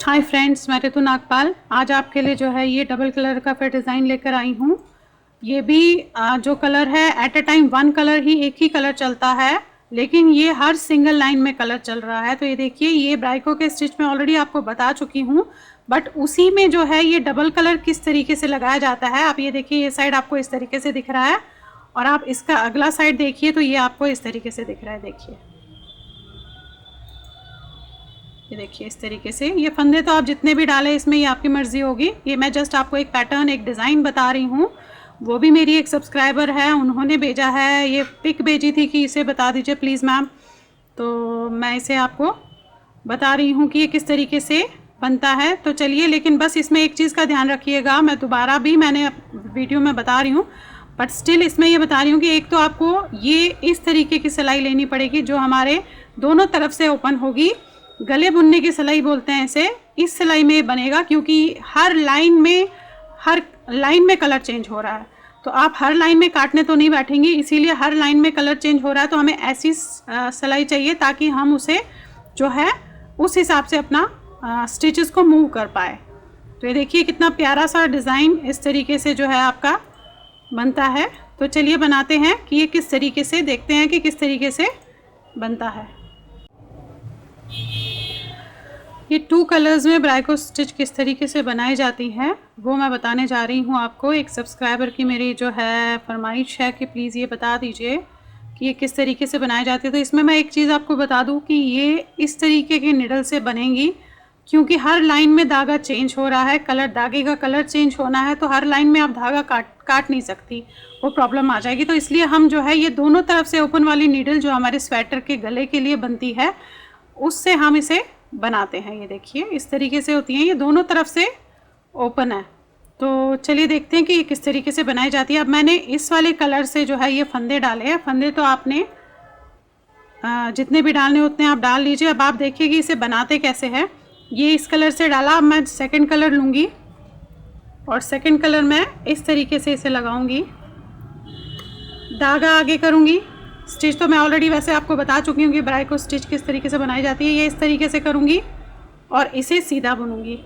Hi friends, मैं ऋतु नागपाल आज आपके लिए जो है ये डबल कलर का फिर डिज़ाइन लेकर आई हूँ। ये भी जो कलर है at a time one colour ही एक ही कलर चलता है, लेकिन ये हर सिंगल लाइन में कलर चल रहा है। तो ये देखिए, ये ब्राइको के स्टिच में ऑलरेडी आपको बता चुकी हूँ, बट उसी में जो है ये डबल कलर किस तरीके से लगाया जाता है। आप ये देखिए, ये साइड आपको इस तरीके से दिख रहा है और आप इसका अगला साइड देखिए तो ये आपको इस तरीके से दिख रहा है। देखिए, ये देखिए इस तरीके से। ये फंदे तो आप जितने भी डालें इसमें, ये आपकी मर्ज़ी होगी। ये मैं जस्ट आपको एक पैटर्न, एक डिज़ाइन बता रही हूँ। वो भी मेरी एक सब्सक्राइबर है, उन्होंने भेजा है, ये पिक भेजी थी कि इसे बता दीजिए प्लीज़ मैम, तो मैं इसे आपको बता रही हूँ कि ये किस तरीके से बनता है। तो चलिए, लेकिन बस इसमें एक चीज़ का ध्यान रखिएगा, मैं दोबारा भी मैंने वीडियो में बता रही हूँ, बट स्टिल इसमें ये बता रही हूँ कि एक तो आपको ये इस तरीके की सिलाई लेनी पड़ेगी जो हमारे दोनों तरफ से ओपन होगी। गले बुनने की सिलाई बोलते हैं इसे। इस सिलाई में बनेगा क्योंकि हर लाइन में कलर चेंज हो रहा है, तो आप हर लाइन में काटने तो नहीं बैठेंगे, इसीलिए हर लाइन में कलर चेंज हो रहा है तो हमें ऐसी सिलाई चाहिए ताकि हम उसे जो है उस हिसाब से अपना स्टिचेस को मूव कर पाए। तो ये देखिए कितना प्यारा सा डिज़ाइन इस तरीके से जो है आपका बनता है। तो चलिए बनाते हैं कि ये किस तरीके से, देखते हैं कि किस तरीके से बनता है। ये 2 कलर्स में ब्राइको स्टिच किस तरीके से बनाई जाती है वो मैं बताने जा रही हूँ आपको। एक सब्सक्राइबर की मेरी जो है फरमाइश है कि प्लीज़ ये बता दीजिए कि ये किस तरीके से बनाई जाती है। तो इसमें मैं एक चीज़ आपको बता दूँ कि ये इस तरीके के निडल से बनेंगी क्योंकि हर लाइन में धागा चेंज हो रहा है, धागे का कलर चेंज होना है, तो हर लाइन में आप धागा काट नहीं सकती, वो प्रॉब्लम आ जाएगी। तो इसलिए हम जो है ये दोनों तरफ से ओपन वाली नीडल जो हमारे स्वेटर के गले के लिए बनती है उससे हम इसे बनाते हैं। ये देखिए इस तरीके से होती हैं, ये दोनों तरफ से ओपन है। तो चलिए देखते हैं कि ये किस तरीके से बनाई जाती है। अब मैंने इस वाले कलर से जो है ये फंदे डाले हैं। फंदे तो आपने जितने भी डालने उतने आप डाल लीजिए। अब आप देखिए कि इसे बनाते कैसे हैं। ये इस कलर से डाला, अब मैं सेकंड कलर लूँगी और सेकंड कलर मैं इस तरीके से इसे लगाऊंगी, धागा आगे करूँगी। स्टिच तो मैं ऑलरेडी वैसे आपको बता चुकी हूँ कि ब्राइको स्टिच किस तरीके से बनाई जाती है। ये इस तरीके से करूँगी और इसे सीधा बुनूंगी,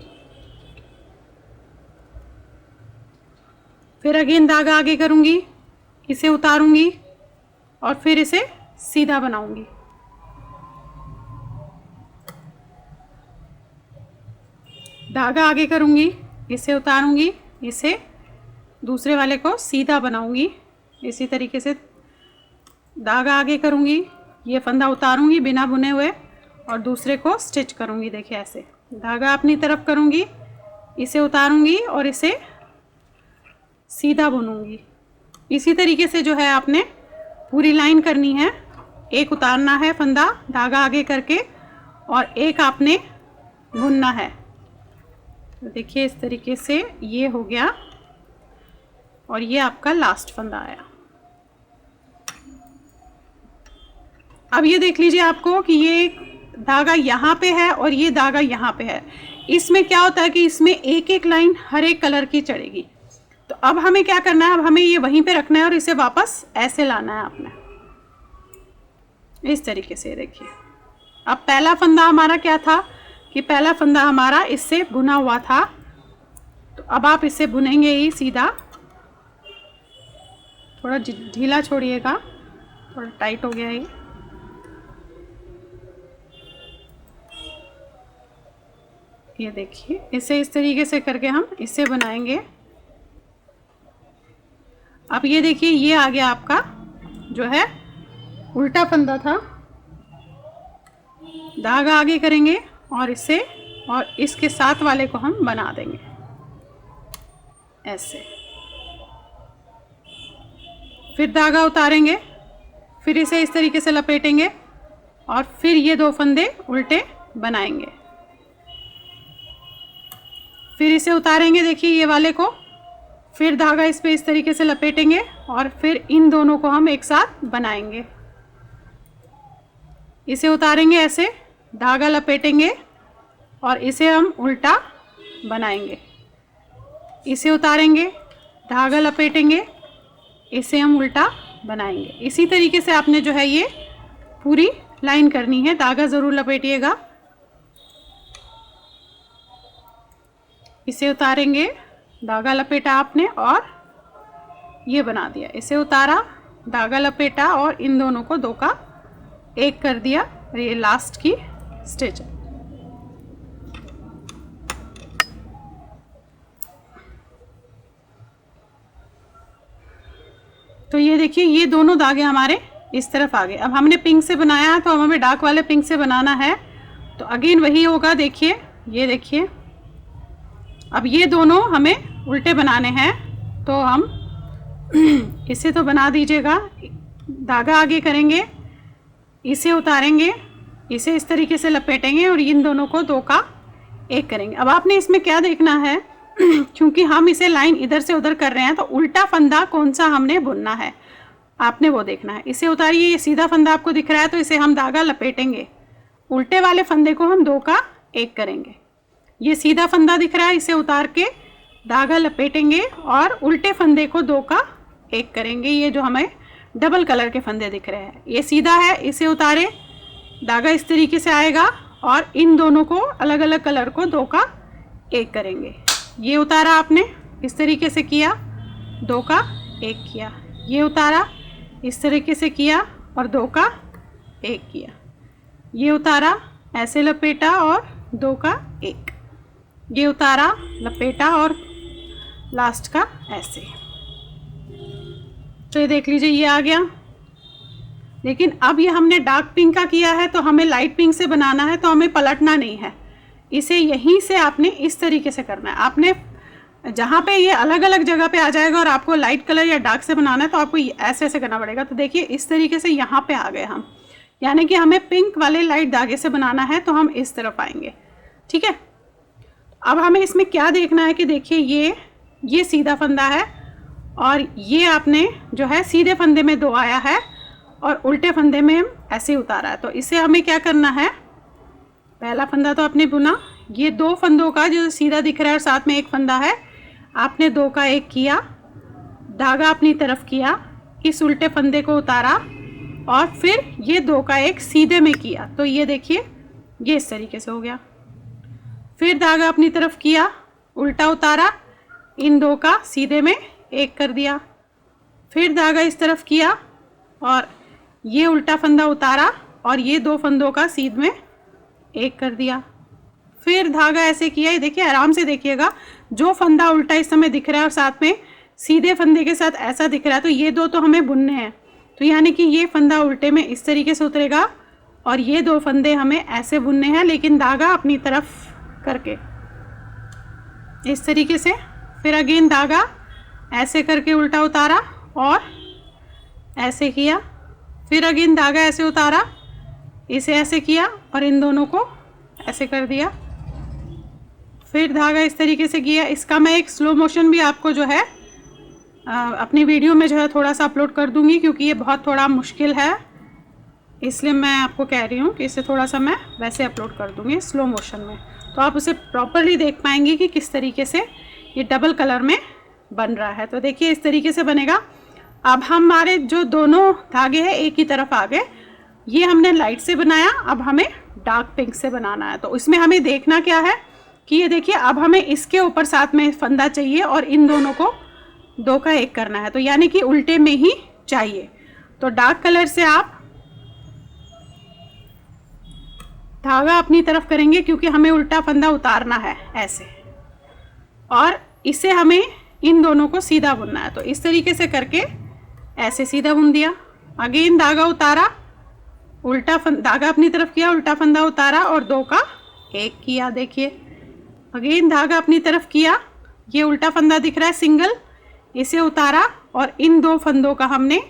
फिर अगेन धागा आगे करूँगी, इसे उतारूँगी और फिर इसे सीधा बनाऊँगी। धागा आगे करूँगी, इसे उतारूँगी, इसे दूसरे वाले को सीधा बनाऊँगी। इसी तरीके से धागा आगे करूँगी, ये फंदा उतारूँगी बिना बुने हुए और दूसरे को स्टिच करूँगी। देखिए ऐसे धागा अपनी तरफ करूँगी, इसे उतारूँगी और इसे सीधा बुनूँगी। इसी तरीके से जो है आपने पूरी लाइन करनी है। एक उतारना है फंदा धागा आगे करके और एक आपने बुनना है। तो देखिए इस तरीके से ये हो गया और ये आपका लास्ट फंदा आया। अब ये देख लीजिए आपको कि ये धागा यहाँ पे है और ये धागा यहाँ पे है। इसमें क्या होता है कि इसमें एक एक लाइन हर एक कलर की चढ़ेगी। तो अब हमें क्या करना है, अब हमें ये वहीं पे रखना है और इसे वापस ऐसे लाना है आपने, इस तरीके से। देखिए अब पहला फंदा हमारा क्या था कि पहला फंदा हमारा इससे बुना हुआ था, तो अब आप इसे बुनेंगे ही सीधा। थोड़ा ढीला छोड़िएगा, थोड़ा टाइट हो गया ये देखिए इसे इस तरीके से करके हम इसे बनाएंगे। अब ये देखिए ये आ गया आपका जो है उल्टा फंदा था। धागा आगे करेंगे और इसे और इसके साथ वाले को हम बना देंगे ऐसे। फिर धागा उतारेंगे, फिर इसे इस तरीके से लपेटेंगे और फिर ये 2 फंदे उल्टे बनाएंगे। फिर इसे उतारेंगे, देखिए ये वाले को, फिर धागा इस पे इस तरीके से लपेटेंगे और फिर इन दोनों को हम एक साथ बनाएंगे। इसे उतारेंगे ऐसे, धागा लपेटेंगे और इसे हम उल्टा बनाएंगे। इसे उतारेंगे, धागा लपेटेंगे, इसे हम उल्टा बनाएंगे। इसी तरीके से आपने जो है ये पूरी लाइन करनी है। धागा ज़रूर लपेटिएगा। इसे उतारेंगे, धागा लपेटा आपने और ये बना दिया, इसे उतारा, धागा लपेटा और इन दोनों को 2 का 1 कर दिया और ये लास्ट की स्टिच है। तो ये देखिए ये दोनों धागे हमारे इस तरफ आ गए। अब हमने पिंक से बनाया है तो अब हमें डार्क वाले पिंक से बनाना है, तो अगेन वही होगा। देखिए ये देखिए, अब ये दोनों हमें उल्टे बनाने हैं, तो हम इसे तो बना दीजिएगा, धागा आगे करेंगे, इसे उतारेंगे, इसे इस तरीके से लपेटेंगे और इन दोनों को 2 का 1 करेंगे। अब आपने इसमें क्या देखना है क्योंकि हम इसे लाइन इधर से उधर कर रहे हैं, तो उल्टा फंदा कौन सा हमने बुनना है आपने वो देखना है। इसे उतारिए, ये सीधा फंदा आपको दिख रहा है, तो इसे हम धागा लपेटेंगे, उल्टे वाले फंदे को हम 2 का 1 करेंगे। ये सीधा फंदा दिख रहा है, इसे उतार के धागा लपेटेंगे और उल्टे फंदे को 2 का 1 करेंगे। ये जो हमें डबल कलर के फंदे दिख रहे हैं, ये सीधा है, इसे उतारे, धागा इस तरीके से आएगा और इन दोनों को अलग अलग कलर को 2 का 1 करेंगे। ये उतारा आपने, इस तरीके से किया, 2 का 1 किया, ये उतारा, इस तरीके से किया और 2 का 1 किया, ये उतारा, ऐसे लपेटा और 2 का 1, ये उतारा, लपेटा और लास्ट का ऐसे। तो ये देख लीजिए ये आ गया। लेकिन अब ये हमने डार्क पिंक का किया है, तो हमें लाइट पिंक से बनाना है, तो हमें पलटना नहीं है, इसे यहीं से आपने इस तरीके से करना है। आपने जहाँ पे ये अलग अलग जगह पे आ जाएगा और आपको लाइट कलर या डार्क से बनाना है, तो आपको ऐसे ऐसे करना पड़ेगा। तो देखिए इस तरीके से यहाँ पे आ गए हम, यानी कि हमें पिंक वाले लाइट धागे से बनाना है, तो हम इस तरफ आएंगे। ठीक है, अब हमें इसमें क्या देखना है कि देखिए ये सीधा फंदा है और ये आपने जो है सीधे फंदे में 2 आया है और उल्टे फंदे में हम ऐसे उतारा है। तो इसे हमें क्या करना है, पहला फंदा तो आपने बुना, ये 2 फंदों का जो सीधा दिख रहा है और साथ में एक फंदा है, आपने 2 का 1 किया, धागा अपनी तरफ किया, इस उल्टे फंदे को उतारा और फिर ये 2 का 1 सीधे में किया। तो ये देखिए ये इस तरीके से हो गया। फिर धागा अपनी तरफ किया, उल्टा उतारा, इन 2 का सीधे में 1 कर दिया, फिर धागा इस तरफ किया और ये उल्टा फंदा उतारा और ये 2 फंदों का सीध में 1 कर दिया, फिर धागा ऐसे किया। ये देखिए आराम से देखिएगा, जो फंदा उल्टा इस समय दिख रहा है और साथ में सीधे फंदे के साथ ऐसा दिख रहा है, तो ये 2 तो हमें बुनने हैं। तो यानी कि ये फंदा उल्टे में इस तरीके से उतरेगा और ये 2 फंदे हमें ऐसे बुनने हैं, लेकिन धागा अपनी तरफ करके इस तरीके से। फिर अगेन धागा ऐसे करके उल्टा उतारा और ऐसे किया, फिर अगेन धागा ऐसे उतारा, इसे ऐसे किया और इन दोनों को ऐसे कर दिया, फिर धागा इस तरीके से किया। इसका मैं एक स्लो मोशन भी आपको जो है अपनी वीडियो में जो है थोड़ा सा अपलोड कर दूंगी, क्योंकि ये बहुत थोड़ा मुश्किल है, इसलिए मैं आपको कह रही हूँ कि इसे थोड़ा सा मैं वैसे अपलोड कर दूंगी स्लो मोशन में, तो आप उसे प्रॉपरली देख पाएंगे कि किस तरीके से ये डबल कलर में बन रहा है। तो देखिए इस तरीके से बनेगा। अब हमारे जो दोनों धागे हैं एक ही तरफ आ गए, ये हमने लाइट से बनाया, अब हमें डार्क पिंक से बनाना है। तो इसमें हमें देखना क्या है कि ये देखिए अब हमें इसके ऊपर साथ में फंदा चाहिए और इन दोनों को 2 का 1 करना है, तो यानी कि उल्टे में ही चाहिए। तो डार्क कलर से आप धागा अपनी तरफ करेंगे, क्योंकि हमें उल्टा फंदा उतारना है ऐसे, और इसे हमें इन दोनों को सीधा बुनना है। तो इस तरीके से करके ऐसे सीधा बुन दिया, अगेन धागा उतारा, उल्टा धागा अपनी तरफ किया, उल्टा फंदा उतारा और 2 का 1 किया। देखिए अगेन धागा अपनी तरफ किया, ये उल्टा फंदा दिख रहा है सिंगल, इसे उतारा और इन 2 फंदों का हमने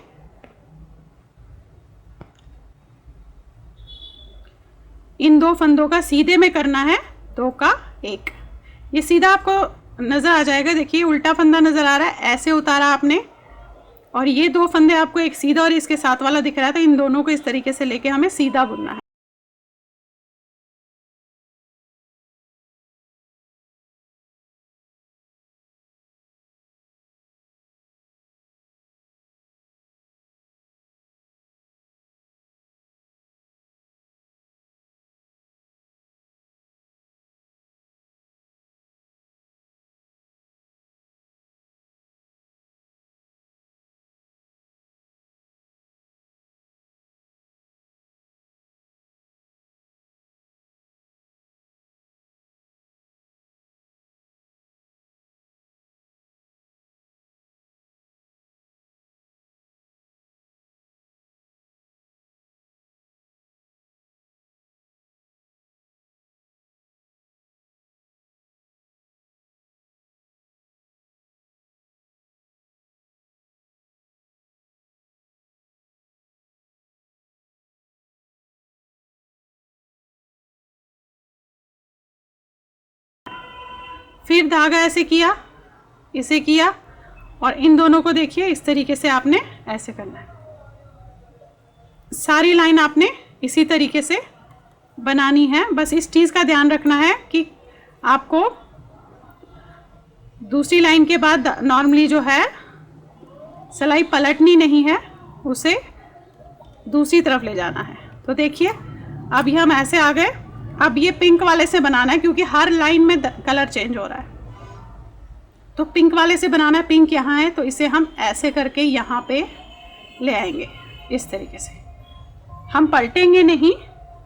इन 2 फंदों का सीधे में करना है 2 का 1। ये सीधा आपको नज़र आ जाएगा, देखिए उल्टा फंदा नज़र आ रहा है, ऐसे उतारा आपने और ये 2 फंदे आपको एक सीधा और इसके साथ वाला दिख रहा है, तो इन दोनों को इस तरीके से लेके हमें सीधा बुनना है। फिर धागा ऐसे किया, इसे किया, और इन दोनों को देखिए इस तरीके से आपने ऐसे करना है। सारी लाइन आपने इसी तरीके से बनानी है। बस इस चीज़ का ध्यान रखना है कि आपको दूसरी लाइन के बाद नॉर्मली जो है सिलाई पलटनी नहीं है, उसे दूसरी तरफ ले जाना है। तो देखिए अब ये हम ऐसे आ गए। अब ये पिंक वाले से बनाना है क्योंकि हर लाइन में कलर चेंज हो रहा है, तो पिंक वाले से बनाना है। पिंक यहाँ है तो इसे हम ऐसे करके यहाँ पे ले आएंगे इस तरीके से। हम पलटेंगे नहीं,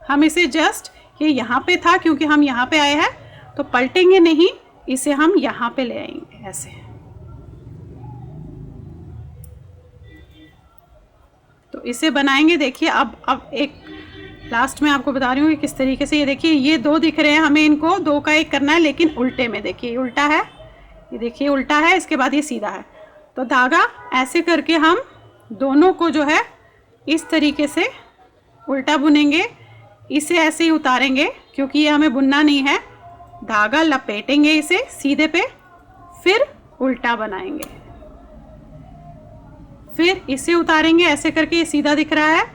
हम इसे जस्ट, ये यहाँ पे था क्योंकि हम यहाँ पे आए हैं तो पलटेंगे नहीं, इसे हम यहाँ पे ले आएंगे ऐसे। तो इसे बनाएंगे। देखिए अब एक लास्ट में आपको बता रही हूँ कि किस तरीके से। ये देखिए ये दो दिख रहे हैं, हमें इनको दो का एक करना है लेकिन उल्टे में। देखिए ये उल्टा है, ये देखिए उल्टा है, इसके बाद ये सीधा है। तो धागा ऐसे करके हम दोनों को जो है इस तरीके से उल्टा बुनेंगे, इसे ऐसे ही उतारेंगे क्योंकि ये हमें बुनना नहीं है। धागा लपेटेंगे इसे सीधे पे, फिर उल्टा बनाएंगे, फिर इसे उतारेंगे ऐसे करके, ये सीधा दिख रहा है।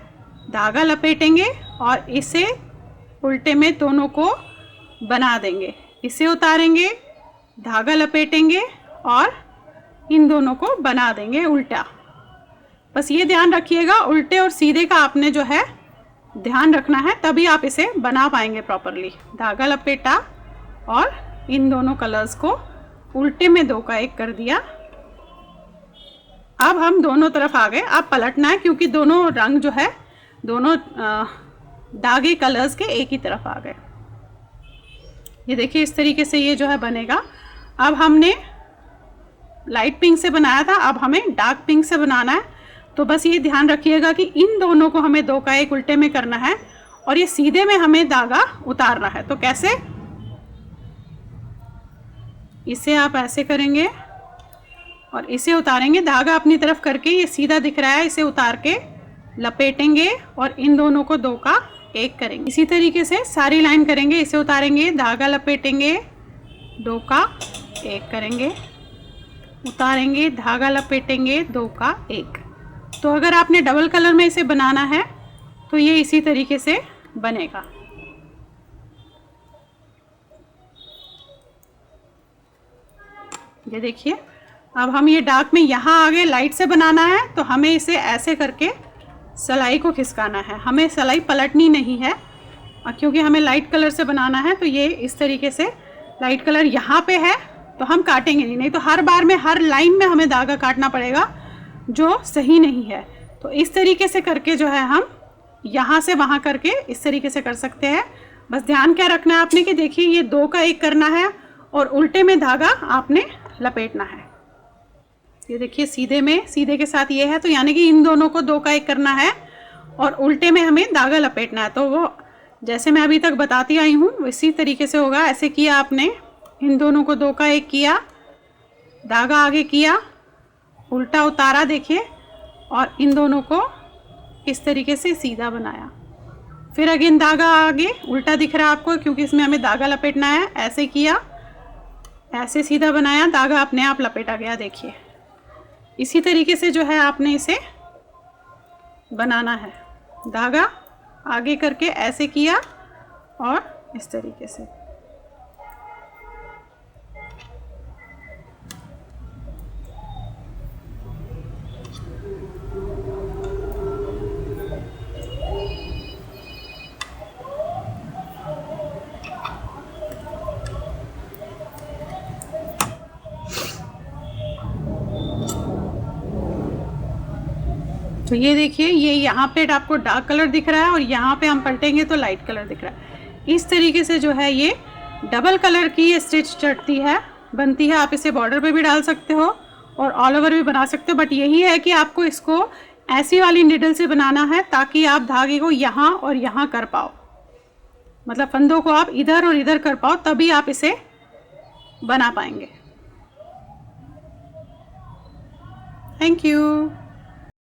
धागा लपेटेंगे और इसे उल्टे में दोनों को बना देंगे। इसे उतारेंगे, धागा लपेटेंगे और इन दोनों को बना देंगे उल्टा। बस ये ध्यान रखिएगा, उल्टे और सीधे का आपने जो है ध्यान रखना है, तभी आप इसे बना पाएंगे प्रॉपरली। धागा लपेटा और इन दोनों कलर्स को उल्टे में दो का एक कर दिया। अब हम दोनों तरफ आ गए। अब पलटना है क्योंकि दोनों रंग जो है दोनों धागे कलर्स के एक ही तरफ आ गए। ये देखिए इस तरीके से ये जो है बनेगा। अब हमने लाइट पिंक से बनाया था, अब हमें डार्क पिंक से बनाना है। तो बस ये ध्यान रखिएगा कि इन दोनों को हमें दो का एक उल्टे में करना है और ये सीधे में हमें धागा उतारना है। तो कैसे, इसे आप ऐसे करेंगे और इसे उतारेंगे, धागा अपनी तरफ करके, ये सीधा दिख रहा है, इसे उतार के लपेटेंगे और इन दोनों को दो का एक करेंगे। इसी तरीके से सारी लाइन करेंगे। इसे उतारेंगे, धागा लपेटेंगे, दो का एक करेंगे, उतारेंगे, धागा लपेटेंगे, दो का एक। तो अगर आपने डबल कलर में इसे बनाना है तो ये इसी तरीके से बनेगा। ये देखिए अब हम ये डार्क में यहाँ आगे लाइट से बनाना है तो हमें इसे ऐसे करके सिलाई को खिसकाना है, हमें सिलाई पलटनी नहीं है। और क्योंकि हमें लाइट कलर से बनाना है तो ये इस तरीके से, लाइट कलर यहाँ पे है तो हम काटेंगे नहीं तो हर बार में हर लाइन में हमें धागा काटना पड़ेगा जो सही नहीं है। तो इस तरीके से करके जो है हम यहाँ से वहाँ करके इस तरीके से कर सकते हैं। बस ध्यान क्या रखना है आपने कि देखिए ये दो का एक करना है और उल्टे में धागा आपने लपेटना है। ये देखिए सीधे में, सीधे के साथ ये है तो यानी कि इन दोनों को दो का एक करना है और उल्टे में हमें धागा लपेटना है। तो वो जैसे मैं अभी तक बताती आई हूँ इसी तरीके से होगा। ऐसे किया आपने, इन दोनों को दो का एक किया, धागा आगे किया, उल्टा उतारा देखिए, और इन दोनों को इस तरीके से सीधा बनाया। फिर अगेन धागा आगे, उल्टा दिख रहा है आपको क्योंकि इसमें हमें धागा लपेटना है। ऐसे किया, ऐसे सीधा बनाया, धागा अपने आप लपेटा गया। देखिए इसी तरीके से जो है आपने इसे बनाना है। धागा आगे करके ऐसे किया और इस तरीके से। तो ये देखिए ये यहाँ पे आपको डार्क कलर दिख रहा है और यहाँ पे हम पलटेंगे तो लाइट कलर दिख रहा है। इस तरीके से जो है ये डबल कलर की ये स्टिच चढ़ती है, बनती है। आप इसे बॉर्डर पे भी डाल सकते हो और ऑल ओवर भी बना सकते हो, बट यही है कि आपको इसको ऐसी वाली निडल से बनाना है ताकि आप धागे को यहाँ और यहाँ कर पाओ, मतलब फंदों को आप इधर और इधर कर पाओ, तभी आप इसे बना पाएंगे। Thank you.